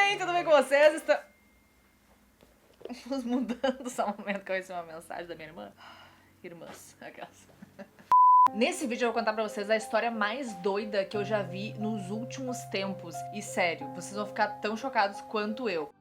bem? Tudo bem com vocês? Estamos mudando só um momento que eu recebi uma mensagem da minha irmã. Irmãs, aquelas. Nesse vídeo eu vou contar pra vocês a história mais doida que eu já vi nos últimos tempos. E sério, vocês vão ficar tão chocados quanto eu.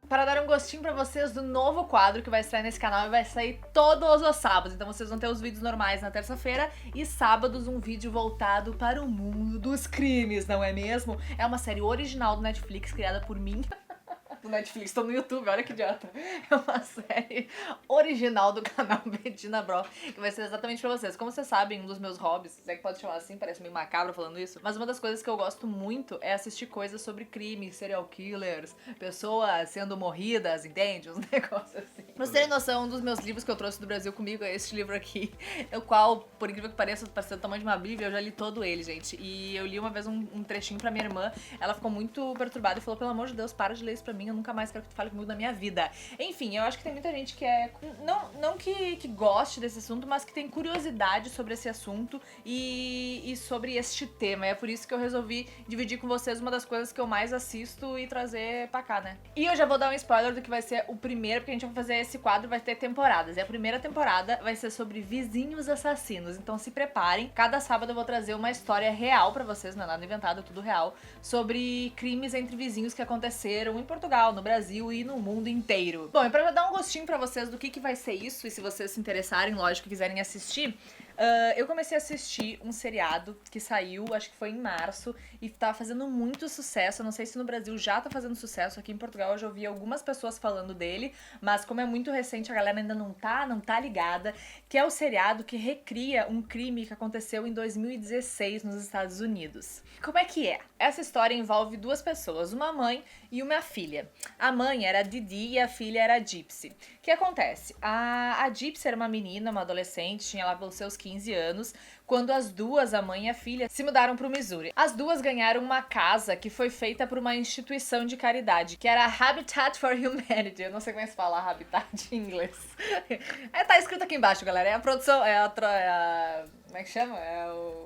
Para dar um gostinho pra vocês do novo quadro que vai sair nesse canal e vai sair todos os sábados. Então vocês vão ter os vídeos normais na terça-feira e sábados um vídeo voltado para o mundo dos crimes, não é mesmo? É uma série original do Netflix criada por mim. Do Netflix, tô no YouTube, olha que idiota. É uma série original do canal Bettina Bro, que vai ser exatamente pra vocês. Como vocês sabem, um dos meus hobbies, se é que pode chamar assim, parece meio macabro falando isso, mas uma das coisas que eu gosto muito é assistir coisas sobre crime, serial killers, pessoas sendo morridas, entende? Uns negócios assim. Pra vocês terem noção, um dos meus livros que eu trouxe do Brasil comigo é este livro aqui, o qual, por incrível que pareça, parece do tamanho de uma bíblia, eu já li todo ele, gente. E eu li uma vez um trechinho pra minha irmã, ela ficou muito perturbada e falou, pelo amor de Deus, para de ler isso pra mim, eu nunca mais quero que tu fale comigo na minha vida. Enfim, eu acho que tem muita gente que é... Não que goste desse assunto, mas que tem curiosidade sobre esse assunto e sobre este tema. E é por isso que eu resolvi dividir com vocês uma das coisas que eu mais assisto e trazer pra cá, né? E eu já vou dar um spoiler do que vai ser o primeiro, porque a gente vai fazer esse quadro, vai ter temporadas. E a primeira temporada vai ser sobre vizinhos assassinos. Então se preparem. Cada sábado eu vou trazer uma história real pra vocês, não é nada inventado, é tudo real, sobre crimes entre vizinhos que aconteceram em Portugal, no Brasil e no mundo inteiro. Bom, e pra dar um gostinho pra vocês do que vai ser isso, e se vocês se interessarem, lógico, que quiserem assistir, eu comecei a assistir um seriado que saiu, acho que foi em março, e tá fazendo muito sucesso. Eu não sei se no Brasil já tá fazendo sucesso, aqui em Portugal eu já ouvi algumas pessoas falando dele, mas como é muito recente, a galera ainda não tá ligada, que é o seriado que recria um crime que aconteceu em 2016 nos Estados Unidos. Como é que é? Essa história envolve duas pessoas, uma mãe e uma filha. A mãe era a Didi e a filha era a Gypsy. O que acontece? A Gypsy era uma menina, uma adolescente, tinha lá pelos seus 15 anos, quando as duas, a mãe e a filha, se mudaram pro Missouri. As duas ganharam uma casa que foi feita por uma instituição de caridade, que era a Habitat for Humanity. Eu não sei como é que se fala Habitat em inglês. Tá escrito aqui embaixo, galera. É a produção, como é que chama?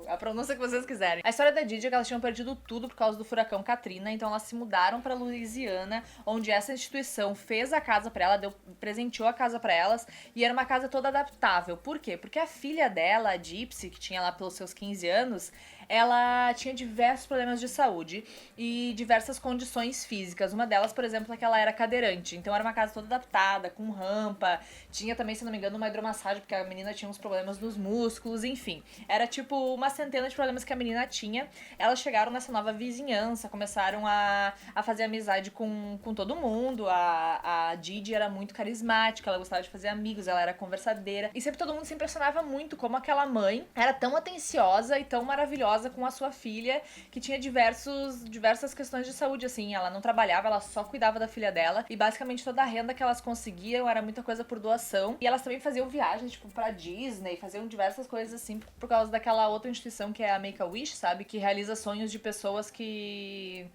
A pronúncia que vocês quiserem. A história da Didi é que elas tinham perdido tudo por causa do furacão Katrina, então elas se mudaram pra Louisiana, onde essa instituição fez a casa pra ela, presenteou a casa pra elas, e era uma casa toda adaptável. Por quê? Porque a filha dela, a Gypsy, que tinha lá pelos seus 15 anos, ela tinha diversos problemas de saúde e diversas condições físicas. Uma delas, por exemplo, é que ela era cadeirante, então era uma casa toda adaptada, com rampa, tinha também, se não me engano, uma hidromassagem, porque a menina tinha uns problemas nos músculos, enfim. Era tipo uma centena de problemas que a menina tinha. Elas chegaram nessa nova vizinhança, começaram a fazer amizade com todo mundo. A Didi era muito carismática, ela gostava de fazer amigos, ela era conversadeira. E sempre todo mundo se impressionava muito como aquela mãe era tão atenciosa e tão maravilhosa com a sua filha, que tinha diversas questões de saúde, assim. Ela não trabalhava, ela só cuidava da filha dela. E basicamente toda a renda que elas conseguiam era muita coisa por doação. E elas também faziam viagens, tipo, pra Disney, faziam diversas coisas assim, por causa daquela outra instituição que é a Make-A-Wish, sabe? Que realiza sonhos de pessoas que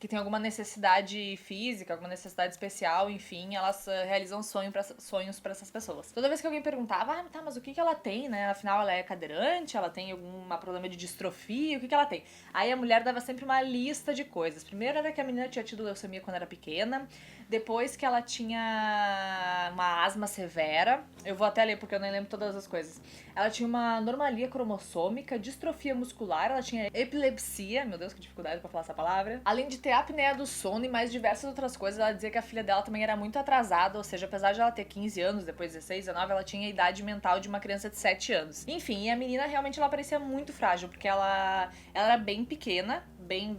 tem alguma necessidade física, alguma necessidade especial, enfim, elas realizam sonhos pra essas pessoas. Toda vez que alguém perguntava, tá, mas o que ela tem, né? Afinal, ela é cadeirante, ela tem algum problema de distrofia, o que ela tem? Aí a mulher dava sempre uma lista de coisas. Primeiro era que a menina tinha tido leucemia quando era pequena, depois que ela tinha uma asma severa, eu vou até ler porque eu nem lembro todas as coisas. Ela tinha uma anomalia cromossômica, distrofia muscular, ela tinha epilepsia, meu Deus, que dificuldade pra falar essa palavra. Além de ter apneia do sono e mais diversas outras coisas, ela dizia que a filha dela também era muito atrasada, ou seja, apesar de ela ter 15 anos, depois 16, 19, ela tinha a idade mental de uma criança de 7 anos. Enfim, e a menina realmente ela parecia muito frágil, porque ela era bem pequena, bem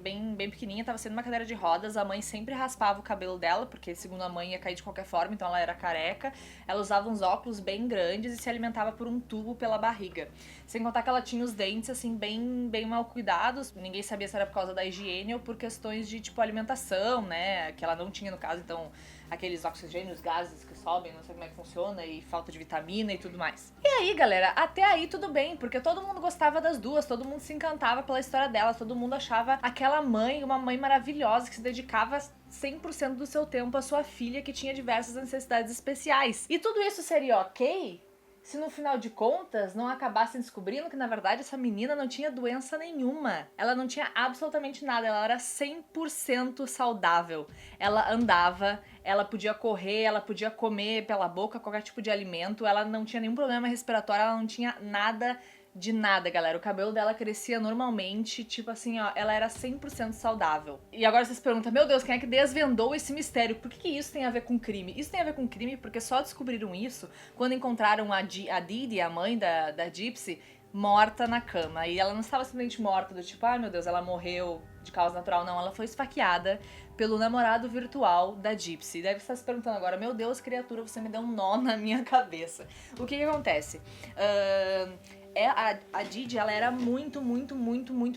pequenininha, tava sendo uma cadeira de rodas, a mãe sempre raspava o cabelo dela, porque segundo a mãe ia cair de qualquer forma, então ela era careca, ela usava uns óculos bem grandes e se alimentava por um tubo pela barriga. Sem contar que ela tinha os dentes, assim, bem mal cuidados, ninguém sabia se era por causa da higiene ou por questões de, tipo, alimentação, né, que ela não tinha no caso, então aqueles oxigênios, gases que sobem, não sei como é que funciona, e falta de vitamina e tudo mais. E aí, galera, até aí tudo bem, porque todo mundo gostava das duas, todo mundo se encantava pela história delas, todo mundo achava aquela mãe uma mãe maravilhosa que se dedicava 100% do seu tempo à sua filha que tinha diversas necessidades especiais. E tudo isso seria ok se no final de contas não acabassem descobrindo que na verdade essa menina não tinha doença nenhuma. Ela não tinha absolutamente nada, ela era 100% saudável. Ela andava, ela podia correr, ela podia comer pela boca qualquer tipo de alimento, ela não tinha nenhum problema respiratório, ela não tinha nada de nada, galera. O cabelo dela crescia normalmente, tipo assim, ó, ela era 100% saudável. E agora vocês perguntam, meu Deus, quem é que desvendou esse mistério? Por que isso tem a ver com crime? Isso tem a ver com crime porque só descobriram isso quando encontraram a Didi, a mãe da Gypsy, morta na cama. E ela não estava simplesmente morta, do tipo, ai meu Deus, ela morreu de causa natural. Não, ela foi esfaqueada pelo namorado virtual da Gypsy. Deve estar se perguntando agora, meu Deus, criatura, você me deu um nó na minha cabeça. O que acontece? A Didi, ela era muito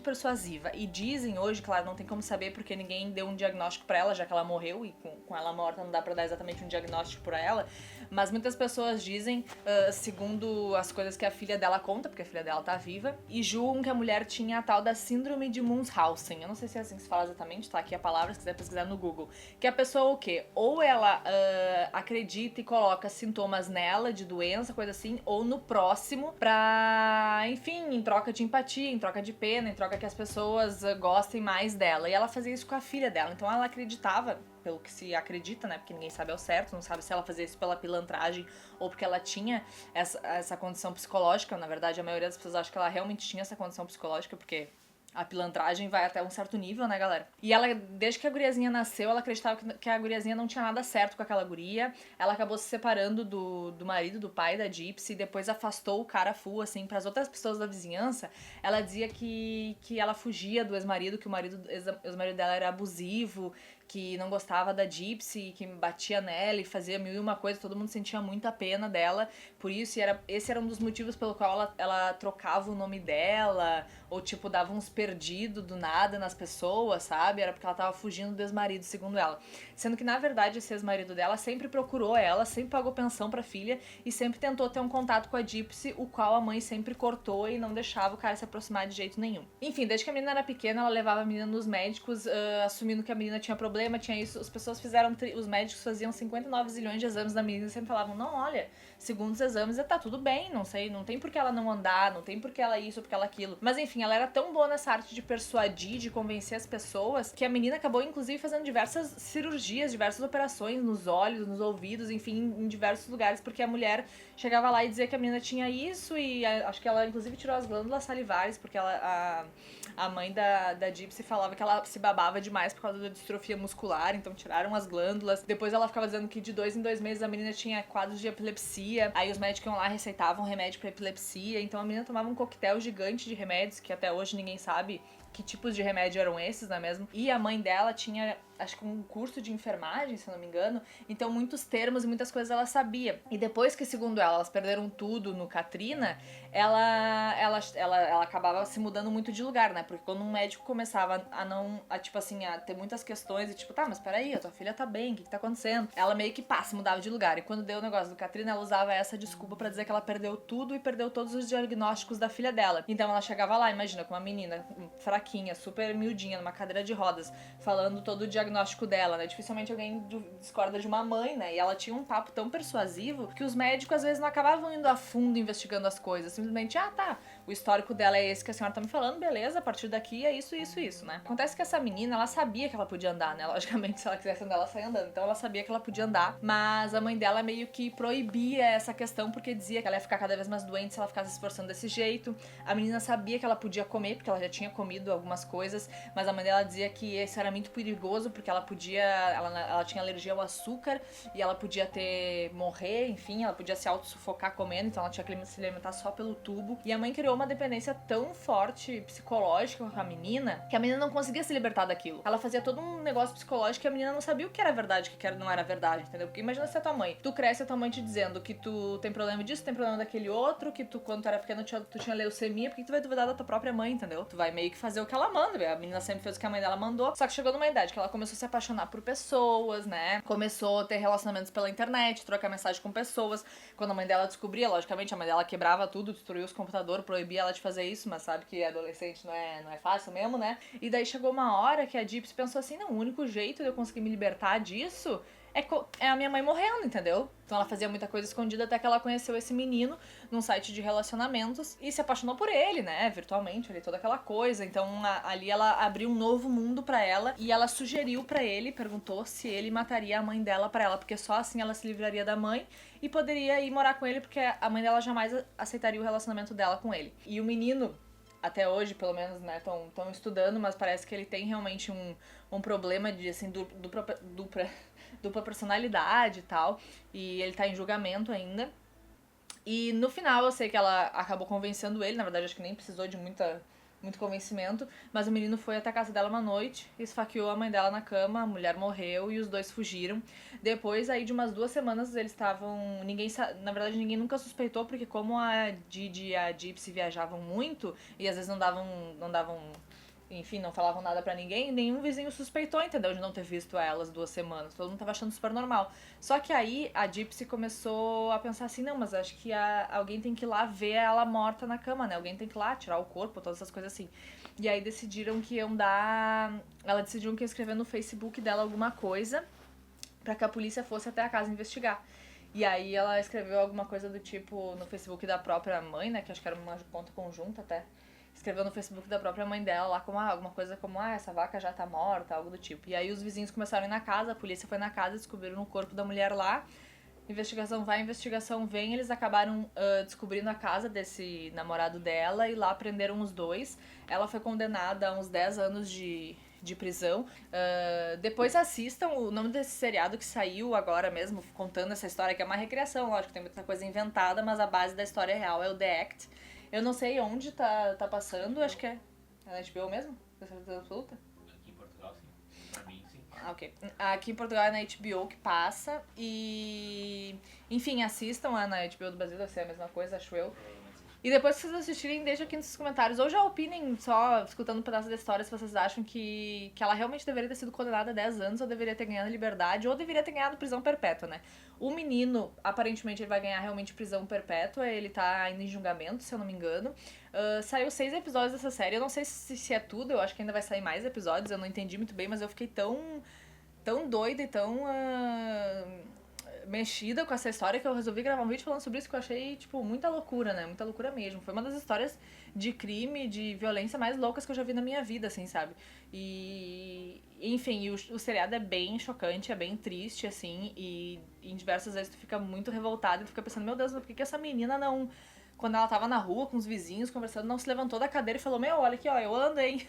persuasiva. E dizem hoje, claro, não tem como saber porque ninguém deu um diagnóstico pra ela, já que ela morreu e com ela morta não dá pra dar exatamente um diagnóstico pra ela. Mas muitas pessoas dizem, segundo as coisas que a filha dela conta, porque a filha dela tá viva, e julgam que a mulher tinha a tal da síndrome de Munchausen. Eu não sei se é assim que se fala exatamente, tá aqui a palavra, se quiser pesquisar no Google. Que a pessoa o quê? Ou ela acredita e coloca sintomas nela de doença, coisa assim, ou no próximo pra, enfim, em troca de empatia, em troca de pena, em troca que as pessoas gostem mais dela. E ela fazia isso com a filha dela. Então ela acreditava, pelo que se acredita, né? Porque ninguém sabe ao certo, não sabe se ela fazia isso pela pilantragem ou porque ela tinha essa condição psicológica. Na verdade, a maioria das pessoas acha que ela realmente tinha essa condição psicológica, porque a pilantragem vai até um certo nível, né, galera? E ela, desde que a guriazinha nasceu, ela acreditava que a guriazinha não tinha nada certo com aquela guria. Ela acabou se separando do marido, do pai da Gypsy, e depois afastou o cara full, assim, pras outras pessoas da vizinhança. Ela dizia que ela fugia do ex-marido, que o ex-marido dela era abusivo, que não gostava da Gypsy, que batia nela e fazia mil e uma coisa, todo mundo sentia muita pena dela, por isso, esse era um dos motivos pelo qual ela trocava o nome dela, ou tipo, dava uns perdidos do nada nas pessoas, sabe? Era porque ela tava fugindo do ex-marido, segundo ela. Sendo que, na verdade, esse ex-marido dela sempre procurou ela, sempre pagou pensão pra filha e sempre tentou ter um contato com a Gypsy, o qual a mãe sempre cortou e não deixava o cara se aproximar de jeito nenhum. Enfim, desde que a menina era pequena, ela levava a menina nos médicos, assumindo que a menina tinha problema, tinha isso, as pessoas fizeram, os médicos faziam 59 zilhões de exames da menina e sempre falavam, não, olha, segundo os exames, tá tudo bem, não sei, não tem por que ela não andar, não tem por que ela isso, por que ela aquilo. Mas enfim, ela era tão boa nessa arte de persuadir, de convencer as pessoas, que a menina acabou, inclusive, fazendo diversas cirurgias, diversas operações nos olhos, nos ouvidos, enfim, em diversos lugares, porque a mulher chegava lá e dizia que a menina tinha isso, e acho que ela, inclusive, tirou as glândulas salivares, porque a mãe da Gypsy falava que ela se babava demais por causa da distrofia muscular, então tiraram as glândulas. Depois ela ficava dizendo que de 2 em 2 meses a menina tinha quadros de epilepsia. Aí os médicos iam lá e receitavam remédio pra epilepsia. Então a menina tomava um coquetel gigante de remédios, que até hoje ninguém sabe que tipos de remédio eram esses, não é mesmo? E a mãe dela tinha, acho que um curso de enfermagem, se eu não me engano, então muitos termos e muitas coisas ela sabia. E depois que, segundo ela, elas perderam tudo no Katrina, ela acabava se mudando muito de lugar, né? Porque quando um médico começava tipo assim, a ter muitas questões e tipo, tá, mas peraí, a tua filha tá bem, o que tá acontecendo? Ela meio que se mudava de lugar. E quando deu o negócio do Katrina, ela usava essa desculpa pra dizer que ela perdeu tudo e perdeu todos os diagnósticos da filha dela. Então ela chegava lá, imagina, com uma menina fraquinha, super miudinha, numa cadeira de rodas, falando todo o diagnóstico dela, né? Dificilmente alguém discorda de uma mãe, né? E ela tinha um papo tão persuasivo que os médicos às vezes não acabavam indo a fundo investigando as coisas. Simplesmente, tá, o histórico dela é esse que a senhora tá me falando, beleza, a partir daqui é isso, né? Acontece que essa menina, ela sabia que ela podia andar, né? Logicamente, se ela quisesse andar, ela saia andando. Então ela sabia que ela podia andar, mas a mãe dela meio que proibia essa questão porque dizia que ela ia ficar cada vez mais doente se ela ficasse se esforçando desse jeito. A menina sabia que ela podia comer, porque ela já tinha comido algumas coisas, mas a mãe dela dizia que isso era muito perigoso porque ela tinha alergia ao açúcar e ela podia morrer, enfim, ela podia se auto-sufocar comendo, então ela tinha que se alimentar só pelo tubo. E a mãe criou uma dependência tão forte psicológica com a menina que a menina não conseguia se libertar daquilo. Ela fazia todo um negócio psicológico que a menina não sabia o que era verdade, o que não era verdade, entendeu? Porque imagina se a tua mãe, tu cresce a tua mãe te dizendo que tu tem problema disso, tem problema daquele outro, que tu, quando tu era pequeno, tu tinha leucemia, porque tu vai duvidar da tua própria mãe, entendeu? Tu vai meio que fazer o que ela manda, a menina sempre fez o que a mãe dela mandou, só que chegou numa idade que ela começou a se apaixonar por pessoas, né? Começou a ter relacionamentos pela internet, trocar mensagem com pessoas. Quando a mãe dela descobria, logicamente, a mãe dela quebrava tudo, destruía os computadores, proibia ela de fazer isso, mas sabe que adolescente não é fácil mesmo, né? E daí chegou uma hora que a Gypsy pensou assim, não, o único jeito de eu conseguir me libertar disso é a minha mãe morrendo, entendeu? Então ela fazia muita coisa escondida até que ela conheceu esse menino num site de relacionamentos e se apaixonou por ele, né? Virtualmente, ali, toda aquela coisa. Então ali ela abriu um novo mundo pra ela e ela sugeriu pra ele, perguntou se ele mataria a mãe dela pra ela, porque só assim ela se livraria da mãe e poderia ir morar com ele, porque a mãe dela jamais aceitaria o relacionamento dela com ele. E o menino, até hoje, pelo menos, né, estão estudando, mas parece que ele tem realmente um problema de, assim, dupla personalidade e tal, e ele tá em julgamento ainda. E no final eu sei que ela acabou convencendo ele, na verdade acho que nem precisou de muito convencimento, mas o menino foi até a casa dela uma noite, esfaqueou a mãe dela na cama, a mulher morreu e os dois fugiram. Depois aí de umas 2 semanas eles estavam, na verdade ninguém nunca suspeitou, porque como a Didi e a Gypsy viajavam muito e às vezes não davam enfim, não falavam nada pra ninguém, nenhum vizinho suspeitou, entendeu? De não ter visto elas 2 semanas. Todo mundo tava achando super normal. Só que aí a Gypsy começou a pensar assim, não, mas acho que alguém tem que ir lá ver ela morta na cama, né? Alguém tem que ir lá tirar o corpo, todas essas coisas assim. E aí decidiram que iam dar... Ela decidiu que ia escrever no Facebook dela alguma coisa pra que a polícia fosse até a casa investigar. E aí ela escreveu alguma coisa do tipo no Facebook da própria mãe, né? Que acho que era uma conta conjunta até. Escreveu no Facebook da própria mãe dela lá como alguma coisa como, essa vaca já tá morta, algo do tipo. E aí os vizinhos começaram a ir na casa, a polícia foi na casa, descobriram o corpo da mulher lá. Investigação vai, investigação vem, eles acabaram descobrindo a casa desse namorado dela e lá prenderam os dois. Ela foi condenada a uns 10 anos de prisão. Depois assistam o nome desse seriado que saiu agora mesmo, contando essa história, que é uma recriação, lógico, tem muita coisa inventada, mas a base da história real é o The Act. Eu não sei onde tá passando, acho que é na HBO mesmo? Com certeza absoluta? Aqui em Portugal, sim. Pra mim, sim. Ah, ok. Aqui em Portugal é na HBO que passa e... Enfim, assistam lá na HBO do Brasil, deve ser a mesma coisa, acho eu. E depois que vocês assistirem, deixa aqui nos comentários. Ou já opinem só, escutando um pedaço da história, se vocês acham que ela realmente deveria ter sido condenada a 10 anos, ou deveria ter ganhado liberdade, ou deveria ter ganhado prisão perpétua, né? O menino, aparentemente, ele vai ganhar realmente prisão perpétua, ele tá ainda em julgamento, se eu não me engano. Saiu 6 episódios dessa série, eu não sei se é tudo, eu acho que ainda vai sair mais episódios, eu não entendi muito bem, mas eu fiquei tão doida e tão mexida com essa história que eu resolvi gravar um vídeo falando sobre isso, que eu achei, tipo, muita loucura, né? Muita loucura mesmo. Foi uma das histórias de crime, de violência mais loucas que eu já vi na minha vida, assim, sabe? E... Enfim, o seriado é bem chocante, é bem triste, assim, e em diversas vezes tu fica muito revoltado e tu fica pensando, meu Deus, por que essa menina não... Quando ela tava na rua com os vizinhos conversando, não se levantou da cadeira e falou, meu, olha aqui, ó, eu ando, hein?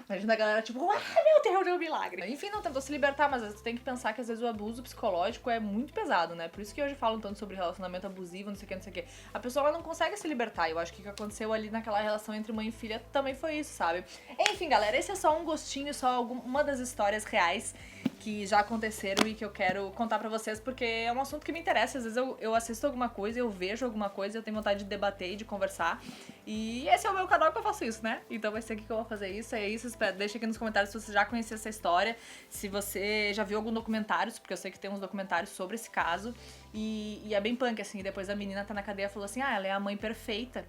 Imagina a galera tipo, meu Deus, deu um milagre. Enfim, não tentou se libertar, mas às vezes tu tem que pensar que às vezes o abuso psicológico é muito pesado, né? Por isso que hoje falam tanto sobre relacionamento abusivo, não sei o que, não sei o que. A pessoa ela não consegue se libertar. Eu acho que o que aconteceu ali naquela relação entre mãe e filha também foi isso, sabe? Enfim, galera, esse é só um gostinho, só uma das histórias reais que já aconteceram e que eu quero contar pra vocês, porque é um assunto que me interessa. Às vezes eu assisto alguma coisa, eu vejo alguma coisa, eu tenho vontade de debater e de conversar. E esse é o meu canal que eu faço isso, né? Então vai ser aqui que eu vou fazer isso. É isso, deixa aqui nos comentários se você já conhecia essa história, se você já viu algum documentário, porque eu sei que tem uns documentários sobre esse caso. E é bem punk, assim, e depois a menina tá na cadeia e falou assim, ela é a mãe perfeita.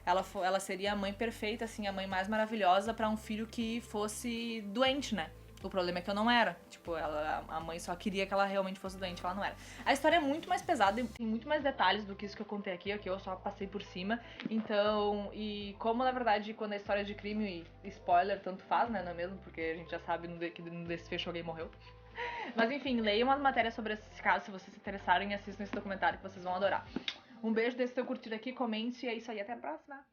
Ela seria a mãe perfeita, assim, a mãe mais maravilhosa pra um filho que fosse doente, né? O problema é que eu não era. Tipo, a mãe só queria que ela realmente fosse doente, ela não era. A história é muito mais pesada, tem muito mais detalhes do que isso que eu contei aqui, que eu só passei por cima. Então, e como na verdade, quando a história é de crime e spoiler, tanto faz, né, não é mesmo? Porque a gente já sabe que no desfecho alguém morreu. Mas enfim, leiam as matérias sobre esse caso, se vocês se interessarem, e assistam esse documentário que vocês vão adorar. Um beijo, deixe seu curtir aqui, comente, e é isso aí, até a próxima!